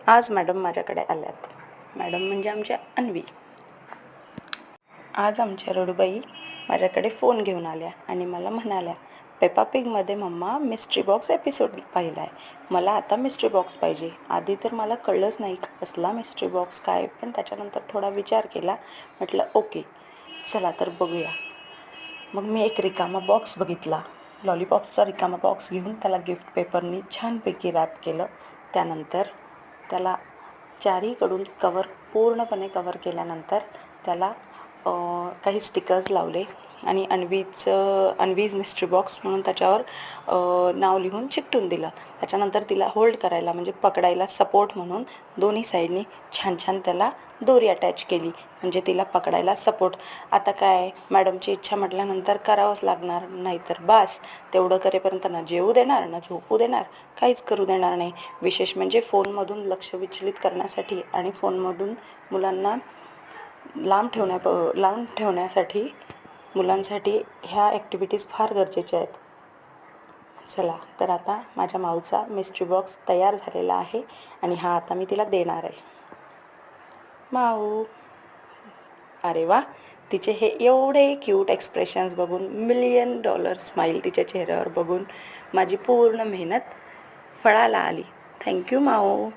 आज मॅडम माझ्याकडे आल्यात. मॅडम म्हणजे आमच्या अन्वी. आज आमच्या रडूबाई माझ्याकडे फोन घेऊन आल्या आणि मला म्हणाल्या, पेपा पिगमध्ये मम्मा मिस्ट्री बॉक्स एपिसोड पाहिला आहे, मला आता मिस्ट्री बॉक्स पाहिजे. आधी तर मला कळलंच नाही कसला मिस्ट्री बॉक्स काय, पण त्याच्यानंतर थोडा विचार केला. म्हटलं ओके चला तर बघूया. मग मी एक रिकामा बॉक्स बघितला. लॉलीपॉप्सचा रिकामा बॉक्स घेऊन त्याला गिफ्ट पेपरनी छानपैकी रॅप केलं. त्यानंतर त्याला चारीकडून पूर्णपणे कवर केल्यानंतर त्याला काही स्टिकर्स लावले आणि अन्वीज मिस्ट्री बॉक्स म्हणून त्याच्यावर नाव लिहून चिकटून दिलं. त्याच्यानंतर तिला होल्ड करायला म्हणजे पकडायला सपोर्ट म्हणून दोन्ही साईडनी छान छान त्याला दोरी अटॅच केली, म्हणजे तिला पकडायला सपोर्ट. आता काय मॅडमची इच्छा म्हटल्यानंतर करावंच लागणार, नाहीतर बास तेवढं करेपर्यंत ना जेवू देणार ना झोपू देणार, काहीच करू देणार नाही. विशेष म्हणजे फोनमधून लक्ष विचलित करण्यासाठी आणि फोनमधून मुलांना लांब ठेवण्यासाठी मुलांसाठी ह्या ॲक्टिव्हिटीज फार गरजेच्या आहेत. चला तर आता माझ्या माऊचा मिस्ट्री बॉक्स तयार झालेला आहे आणि हा आता मी तिला देणार आहे. माऊ, अरे वा, तिचे हे एवढे क्यूट एक्सप्रेशन्स बघून, $1,000,000 स्माईल तिच्या चेहऱ्यावर बघून माझी पूर्ण मेहनत फळाला आली. थँक्यू माऊ.